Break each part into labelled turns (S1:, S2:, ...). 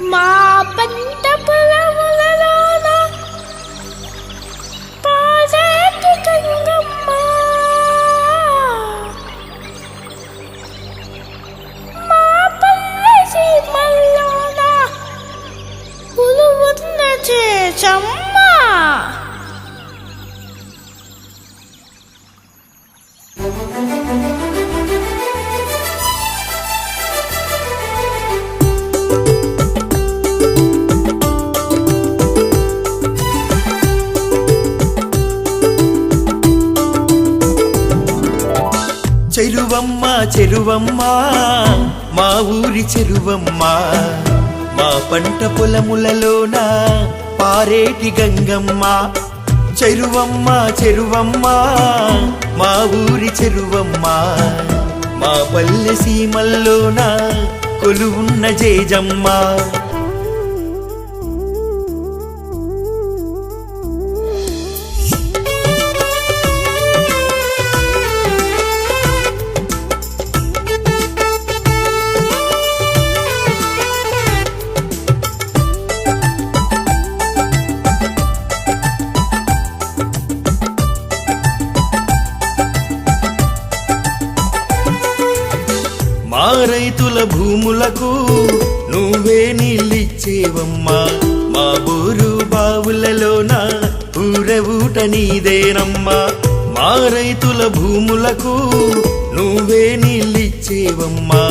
S1: మా పంట పొలములలోన పారేటి గంగమ్మ, మా పల్లె సీమల్లోన పులువున్న చేచమ్మ.
S2: చెరువమ్మ చెరువమ్మ మా ఊరి చెరువమ్మ, మా పంట పొలములలోన పారేటి గంగమ్మ. చెరువమ్మ చెరువమ్మ మా ఊరి చెరువమ్మ, మా పల్లె సీమల్లోన కొలువున్న జేజమ్మ. మా రైతుల భూములకు నువ్వే నీళ్ళిచ్చేవమ్మా, మా బోరు బావులలోన ఊట నీదేనమ్మా. మా రైతుల భూములకు నువ్వే నీళ్ళిచ్చేవమ్మా,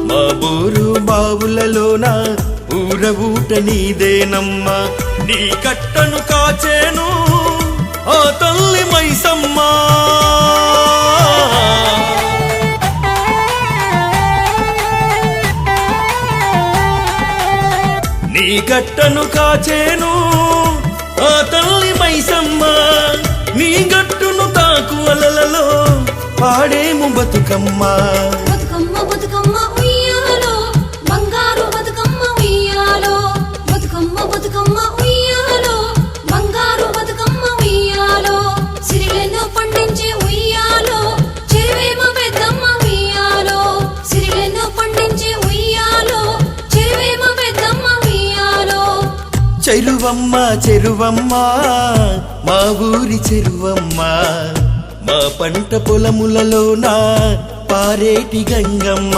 S2: మా బోరు బావులలోన ఊట నీదేనమ్మా. నీ కట్టను కాచేను ఆ తల్లి మైసమ్మా, నీ గట్టను కాచేను ఆ తల్లి మైసమ్మ. నీ గట్టును తాకు అలలలో పాడేము బతుకమ్మ.
S3: బతుకమ్మ బతుకమ్మ ఉయ్యాలో బంగారు బతుకమ్మ ఉయ్యాలో, బతుకమ్మ బతుకమ్మ ఉయ్యాలో బంగారు బతుకమ్మ ఉయ్యాలో. సిరిలెన్నో పండించే ఉయ్యాలో చెరువేమ పెద్దమ్మ ఉయ్యాలో, సిరిలెన్నో పండించే ఉయ్యాలో చెరువేమ పెద్దమ్మ ఉయ్యాలో.
S2: చెరువమ్మ చెరువమ్మ మా ఊరి చెరువమ్మ, మా పంట పొలములలోన పారేటి గంగమ్మ.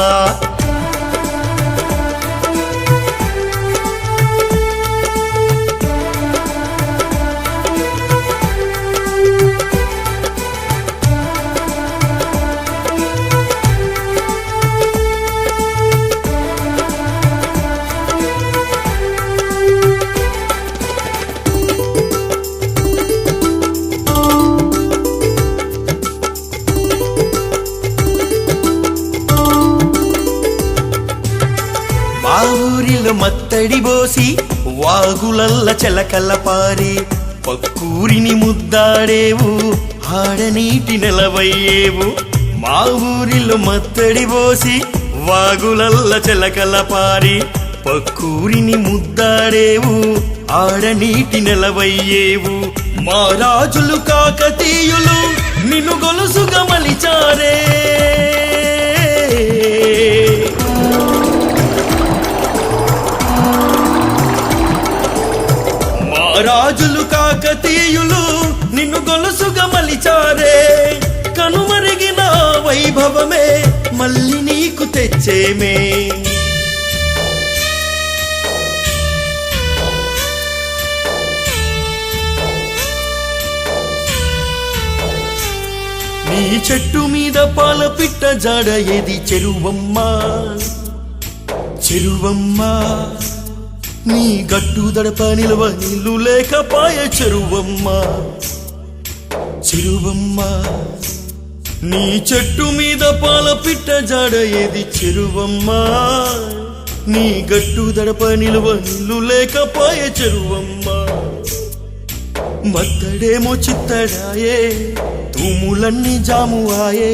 S2: మా ఊరిలో మత్తడి బోసి వాగులల్ల చెలకల్ల పారి, పక్కూరిని ముద్దాడేవు ఆడనీటి నెలవయ్యేవు. మా ఊరిలో మత్తడి బోసి వాగులల్ల చెలకల్ల పారి, పక్కూరిని ముద్దాడేవు ఆడనీటి నెలవయ్యేవు. మా రాజులు కాకతీయులు నిన్ను గొలుసుగా మలిచారే, రాజులు కాకతీయులు నిన్ను గొలుసుగా మలిచారే. కనుమరిగిన వైభవమే మళ్ళీ నీకు తెచ్చేమే. నీ చెట్టు మీద పాల పిట్ట జాడ ఏది చెరువమ్మ చెరువమ్మ, నీ గట్టు దడప నిలవ నీళ్లు లేకపాయ చెరువమ్మ చెరువమ్మ. నీ చెట్టు మీద పాల పిట్ట జాడ ఏది చెరువమ్మ, నీ గట్టు దడప నిలవ నీళ్లు లేకపాయ చెరువమ్మ. మత్తడేమో చిత్తడాయే తూములన్నీ జాము ఆయే,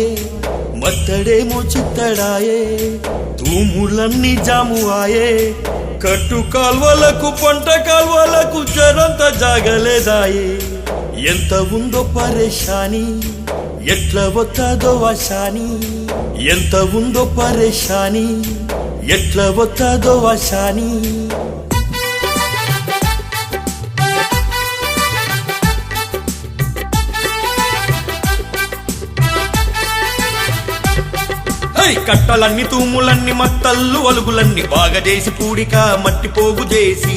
S2: మత్తడేమో చిత్తడాయే తూములన్నీ జాము ఆయే. కట్టు కాల్వలకు పంట కాల్వలకు జరంత జాగలేదాయే. ఎంత ఉందో పరేషాని ఎట్లా వస్తాదో వశాని, ఎంత ఉందో పరేషాని ఎట్లా వస్తాదో వశాని. హరి కట్టలన్నీ తూములన్నీ మట్టల్లు అలుగులన్నీ బాగా చేసి పూడిక మట్టి పోగు చేసి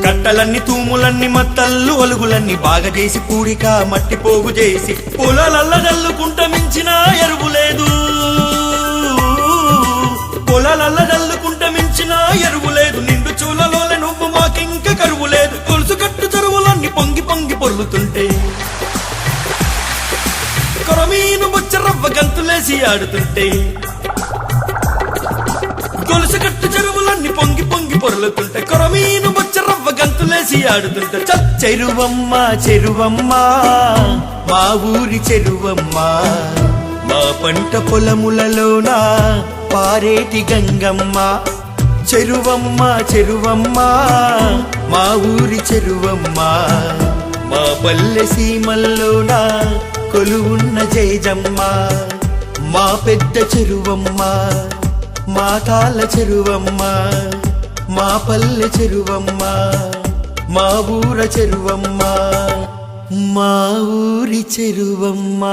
S2: కట్టలన్నీ తూములన్నీ మట్టల్లు అలుగులన్నీ బాగా చేసి పూడిక మట్టి పోగు చేసి పొలాలల్ల జల్లుకుంట మించిన ఎరువు లేదు పొలాలల్ల జల్లుకుంట మించిన ఎరువు లేదు నిండు చూలలోనే నువ్వు మాకింక కరువు లేదు గొలుసు కట్టు చెరువులన్నీ పొంగి పొంగి పొర్లుతుంటే కొరమీను బొచ్చ రవ్వ గంతులేసి ఆడుతుంటే గొలుసు కట్టు చెరువులన్నీ పొంగి పొంగి పొర్లుతుంటే కొరమీను బొచ్చ రవ్వ గంతులేసి ఆడుతుంటే చెరువమ్మ చెరువమ్మ మా ఊరి చెరువమ్మ మా పంట పొలములలోన పారేటి గంగమ్మ చెరువమ్మ చెరువమ్మ మా ఊరి చెరువమ్మ మా పల్లె సీమల్లోన కొలువున్న జయజమ్మ మా పెద్ద చెరువమ్మ మా తాళ్ళ చెరువమ్మ మా పల్లె చెరువమ్మ మా ఊర చెరువమ్మ మా ఊరి చెరువమ్మ